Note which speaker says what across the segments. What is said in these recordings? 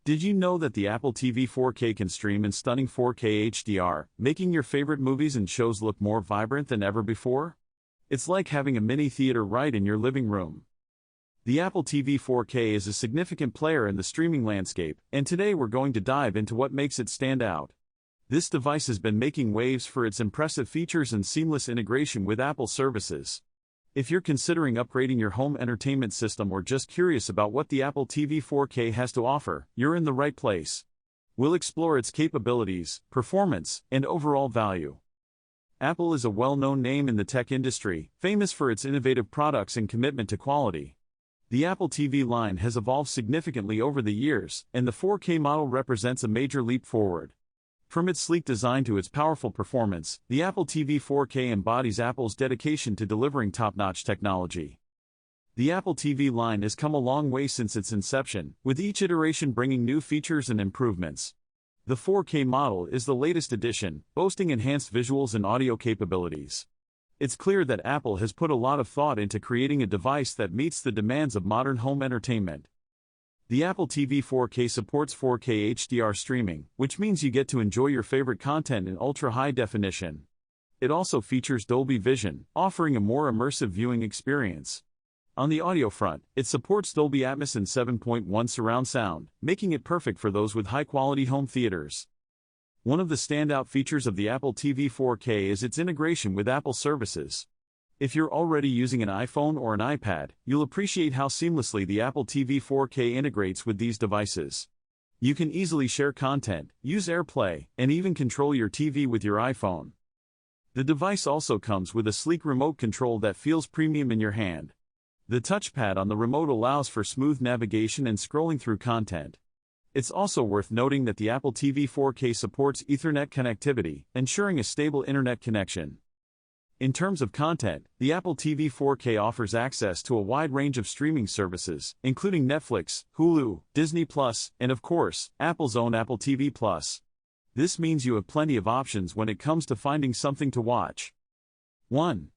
Speaker 1: Did you know that the Apple TV 4K can stream in stunning 4K HDR, making your favorite movies and shows look more vibrant than ever before? It's like having a mini theater right in your living room. The Apple TV 4K is a significant player in the streaming landscape, and today we're going to dive into what makes it stand out. This device has been making waves for its impressive features and seamless integration with Apple services. If you're considering upgrading your home entertainment system or just curious about what the Apple TV 4K has to offer, you're in the right place. We'll explore its capabilities, performance, and overall value. Apple is a well-known name in the tech industry, famous for its innovative products and commitment to quality. The Apple TV line has evolved significantly over the years, and the 4K model represents a major leap forward. From its sleek design to its powerful performance, the Apple TV 4K embodies Apple's dedication to delivering top-notch technology. The Apple TV line has come a long way since its inception, with each iteration bringing new features and improvements. The 4K model is the latest edition, boasting enhanced visuals and audio capabilities. It's clear that Apple has put a lot of thought into creating a device that meets the demands of modern home entertainment. The Apple TV 4K supports 4K HDR streaming, which means you get to enjoy your favorite content in ultra-high definition. It also features Dolby Vision, offering a more immersive viewing experience. On the audio front, it supports Dolby Atmos and 7.1 surround sound, making it perfect for those with high-quality home theaters. One of the standout features of the Apple TV 4K is its integration with Apple services. If you're already using an iPhone or an iPad, you'll appreciate how seamlessly the Apple TV 4K integrates with these devices. You can easily share content, use AirPlay, and even control your TV with your iPhone. The device also comes with a sleek remote control that feels premium in your hand. The touchpad on the remote allows for smooth navigation and scrolling through content. It's also worth noting that the Apple TV 4K supports Ethernet connectivity, ensuring a stable internet connection. In terms of content, the Apple TV 4K offers access to a wide range of streaming services, including Netflix, Hulu, Disney+, and of course, Apple's own Apple TV+. This means you have plenty of options when it comes to finding something to watch. 1.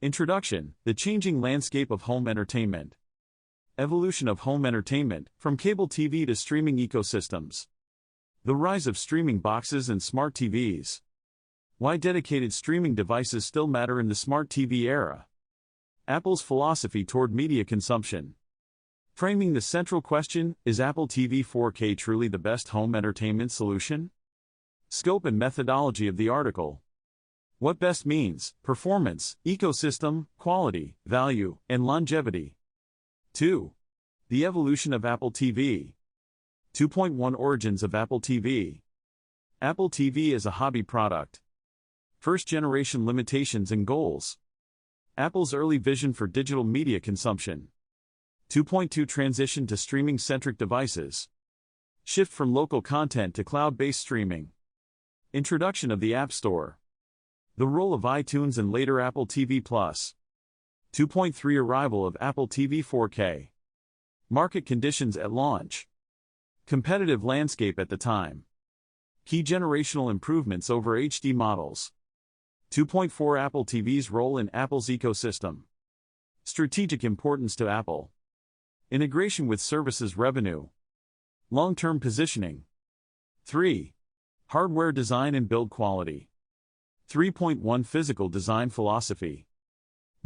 Speaker 1: Introduction: the changing landscape of home entertainment. Evolution of home entertainment, from cable TV to streaming ecosystems. The rise of streaming boxes and smart TVs. Why dedicated streaming devices still matter in the smart TV era. Apple's philosophy toward media consumption. Framing the central question, is Apple TV 4K truly the best home entertainment solution? Scope and methodology of the article. What best means: performance, ecosystem, quality, value, and longevity. 2. The evolution of Apple TV. 2.1 Origins of Apple TV. Apple TV is a hobby product. First-generation limitations and goals. Apple's early vision for digital media consumption. 2.2 Transition to streaming-centric devices. Shift from local content to cloud-based streaming. Introduction of the App Store. The role of iTunes and later Apple TV+. 2.3 Arrival of Apple TV 4K. Market conditions at launch. Competitive landscape at the time. Key generational improvements over HD models. 2.4 Apple TV's role in Apple's ecosystem. Strategic importance to Apple. Integration with services revenue. Long-term positioning. 3. Hardware design and build quality. 3.1 Physical design philosophy.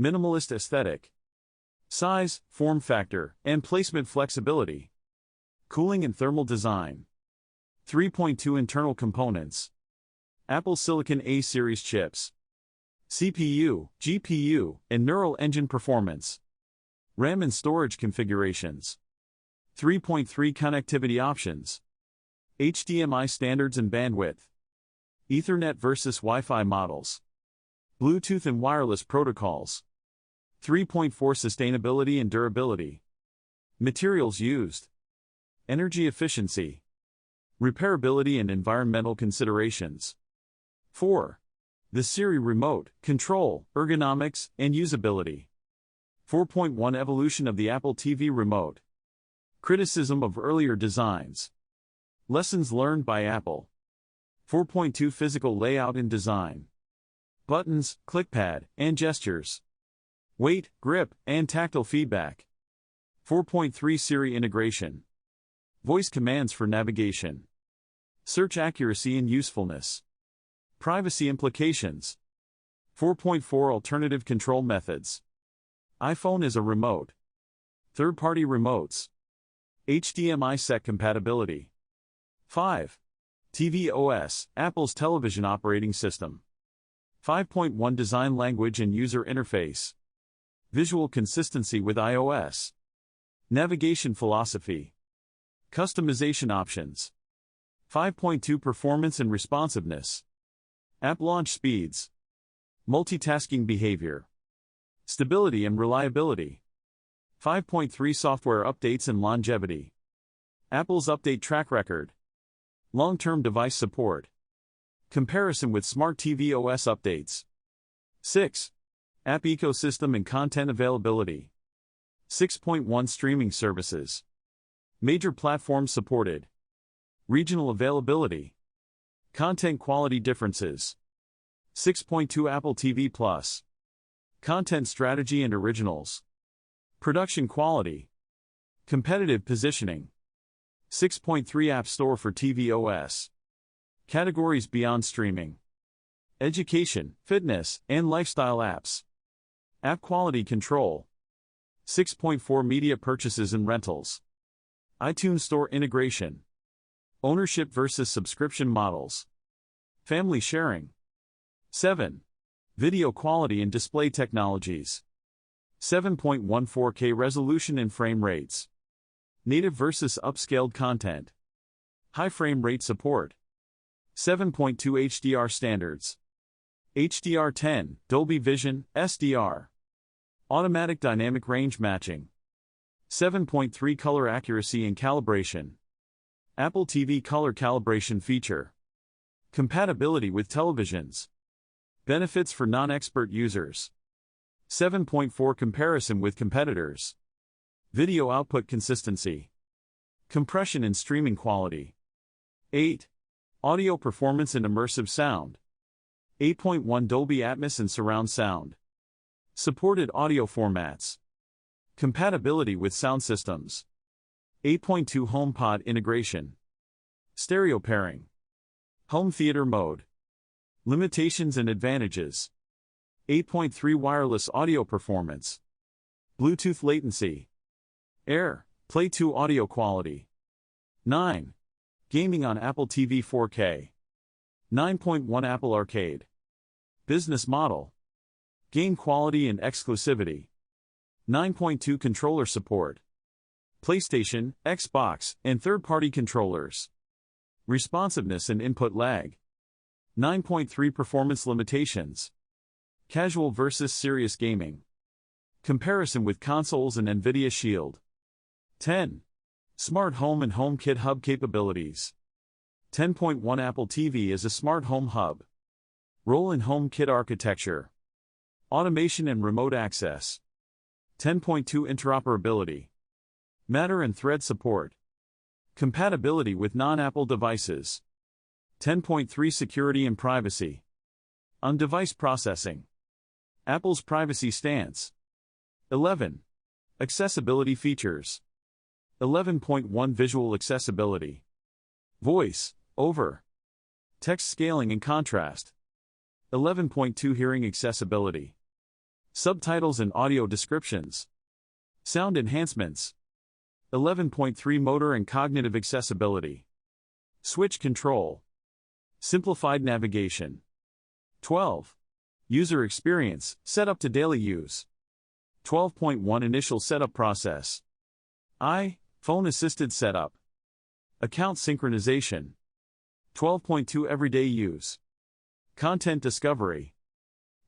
Speaker 1: Minimalist aesthetic. Size, form factor, and placement flexibility. Cooling and thermal design. 3.2 Internal components. Apple Silicon A series chips. CPU, GPU, and neural engine performance. RAM and storage configurations. 3.3 Connectivity options. HDMI standards and bandwidth. Ethernet versus Wi-Fi models. Bluetooth and wireless protocols. 3.4 Sustainability and durability. Materials used. Energy efficiency. Repairability and environmental considerations. 4. The Siri remote, control, ergonomics, and usability. 4.1 Evolution of the Apple TV remote. Criticism of earlier designs. Lessons learned by Apple. 4.2 Physical layout and design. Buttons, clickpad, and gestures. Weight, grip, and tactile feedback. 4.3 Siri integration. Voice commands for navigation. Search accuracy and usefulness. Privacy implications. 4.4 Alternative control methods. iPhone is a remote. Third-party remotes. HDMI set compatibility. 5. tvOS, Apple's television operating system. 5.1 Design language and user interface. Visual consistency with iOS. Navigation philosophy. Customization options. 5.2 Performance and responsiveness. App launch speeds. Multitasking behavior. Stability and reliability. 5.3 Software updates and longevity. Apple's update track record. Long-term device support. Comparison with smart tvOS updates. 6. App ecosystem and content availability. 6.1 Streaming services. Major platforms supported. Regional availability. Content quality differences. 6.2 Apple TV Plus. Content strategy and originals. Production quality. Competitive positioning. 6.3 App Store for tvOS. Categories beyond streaming. Education, fitness, and lifestyle apps. App quality control. 6.4 Media purchases and rentals. iTunes Store integration. Ownership versus subscription models. Family sharing. 7. Video quality and display technologies. 7.1 4K resolution and frame rates. Native versus upscaled content. High frame rate support. 7.2 HDR standards. HDR10, Dolby Vision, SDR. Automatic dynamic range matching. 7.3 Color accuracy and calibration. Apple TV color calibration feature. Compatibility with televisions. Benefits for non-expert users. 7.4 Comparison with competitors. Video output consistency. Compression and streaming quality. 8. Audio performance and immersive sound. 8.1 Dolby Atmos and surround sound. Supported audio formats. Compatibility with sound systems. 8.2 HomePod integration. Stereo pairing. Home theater mode. Limitations and advantages. 8.3 Wireless audio performance. Bluetooth latency. Air, Play 2 audio quality. 9. Gaming on Apple TV 4K. 9.1 Apple Arcade. Business model. Game quality and exclusivity. 9.2 Controller support. PlayStation, Xbox, and third-party controllers. Responsiveness and input lag. 9.3 Performance limitations. Casual versus serious gaming. Comparison with consoles and NVIDIA Shield. 10. Smart Home and HomeKit hub capabilities. 10.1 Apple TV is a smart home hub. Role in HomeKit architecture. Automation and remote access. 10.2 Interoperability. Matter and thread support. Compatibility with non-Apple devices. 10.3 Security and privacy. On-device processing. Apple's privacy stance. 11. Accessibility features. 11.1 Visual accessibility. Voice, over. Text scaling and contrast. 11.2 Hearing accessibility. Subtitles and audio descriptions. Sound enhancements. 11.3 Motor and cognitive accessibility. Switch control. Simplified navigation. 12. User experience, set up to daily use. 12.1 Initial setup process. Phone assisted setup. Account synchronization. 12.2 Everyday use. Content discovery.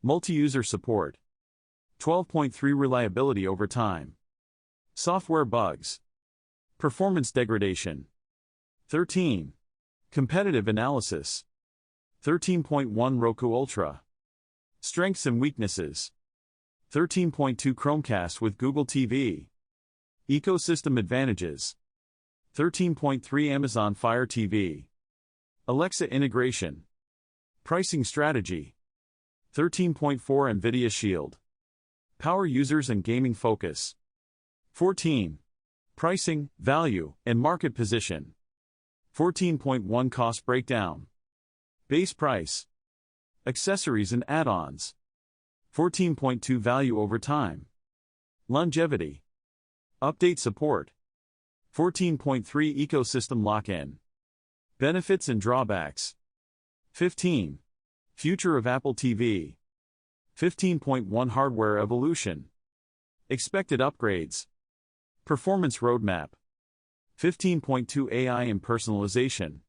Speaker 1: Multi-user support. 12.3 Reliability over time. Software bugs. Performance degradation. 13. Competitive analysis. 13.1 Roku Ultra. Strengths and weaknesses. 13.2 Chromecast with Google TV. Ecosystem advantages. 13.3 Amazon Fire TV. Alexa integration. Pricing strategy. 13.4 NVIDIA Shield. Power users and gaming focus. 14. Pricing, value, and market position. 14.1 Cost breakdown. Base price. Accessories and add-ons. 14.2 Value over time. Longevity. Update support. 14.3 Ecosystem lock-in. Benefits and drawbacks. 15. Future of Apple TV. 15.1 Hardware evolution. Expected upgrades. Performance roadmap. 15.2 AI and personalization.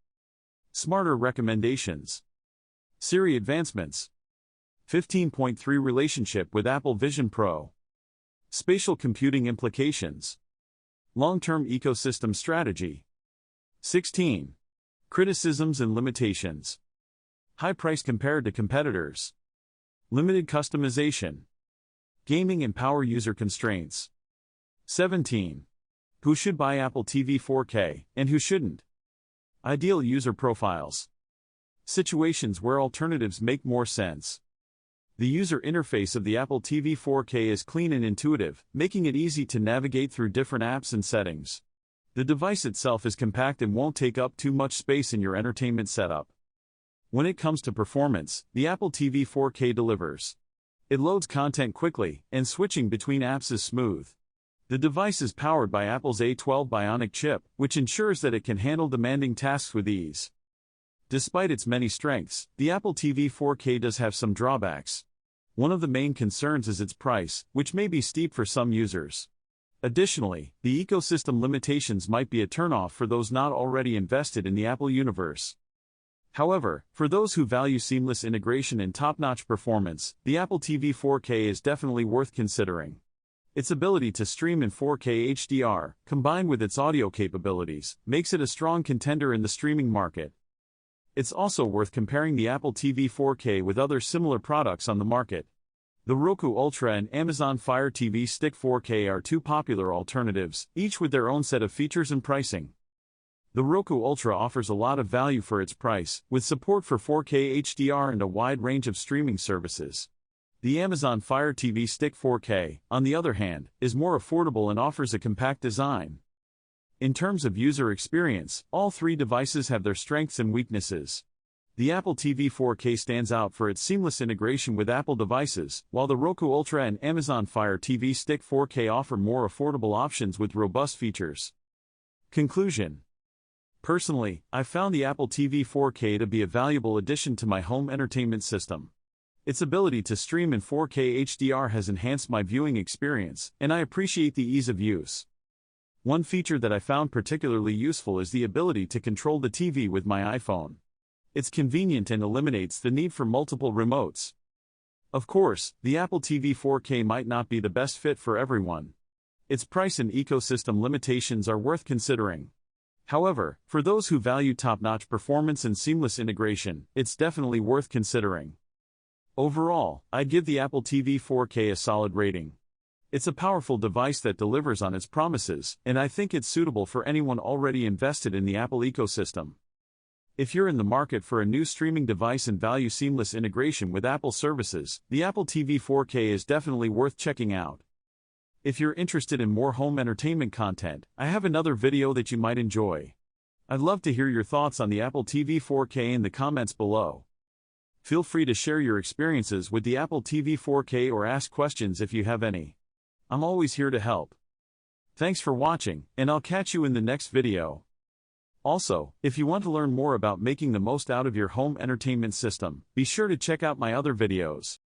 Speaker 1: Smarter recommendations. Siri advancements. 15.3 Relationship with Apple Vision Pro. Spatial computing implications. Long-term ecosystem strategy. 16. Criticisms and limitations. High price compared to competitors. Limited customization. Gaming and power user constraints. 17. Who should buy Apple TV 4K, and who shouldn't? Ideal user profiles. Situations where alternatives make more sense. The user interface of the Apple TV 4K is clean and intuitive, making it easy to navigate through different apps and settings. The device itself is compact and won't take up too much space in your entertainment setup. When it comes to performance, the Apple TV 4K delivers. It loads content quickly, and switching between apps is smooth. The device is powered by Apple's A12 Bionic chip, which ensures that it can handle demanding tasks with ease. Despite its many strengths, the Apple TV 4K does have some drawbacks. One of the main concerns is its price, which may be steep for some users. Additionally, the ecosystem limitations might be a turnoff for those not already invested in the Apple universe. However, for those who value seamless integration and top-notch performance, the Apple TV 4K is definitely worth considering. Its ability to stream in 4K HDR, combined with its audio capabilities, makes it a strong contender in the streaming market. It's also worth comparing the Apple TV 4K with other similar products on the market. The Roku Ultra and Amazon Fire TV Stick 4K are two popular alternatives, each with their own set of features and pricing. The Roku Ultra offers a lot of value for its price, with support for 4K HDR and a wide range of streaming services. The Amazon Fire TV Stick 4K, on the other hand, is more affordable and offers a compact design. In terms of user experience, all three devices have their strengths and weaknesses. The Apple TV 4K stands out for its seamless integration with Apple devices, while the Roku Ultra and Amazon Fire TV Stick 4K offer more affordable options with robust features. Conclusion. Personally, I found the Apple TV 4K to be a valuable addition to my home entertainment system. Its ability to stream in 4K HDR has enhanced my viewing experience, and I appreciate the ease of use. One feature that I found particularly useful is the ability to control the TV with my iPhone. It's convenient and eliminates the need for multiple remotes. Of course, the Apple TV 4K might not be the best fit for everyone. Its price and ecosystem limitations are worth considering. However, for those who value top-notch performance and seamless integration, it's definitely worth considering. Overall, I'd give the Apple TV 4K a solid rating. It's a powerful device that delivers on its promises, and I think it's suitable for anyone already invested in the Apple ecosystem. If you're in the market for a new streaming device and value seamless integration with Apple services, the Apple TV 4K is definitely worth checking out. If you're interested in more home entertainment content, I have another video that you might enjoy. I'd love to hear your thoughts on the Apple TV 4K in the comments below. Feel free to share your experiences with the Apple TV 4K or ask questions if you have any. I'm always here to help. Thanks for watching, and I'll catch you in the next video. Also, if you want to learn more about making the most out of your home entertainment system, be sure to check out my other videos.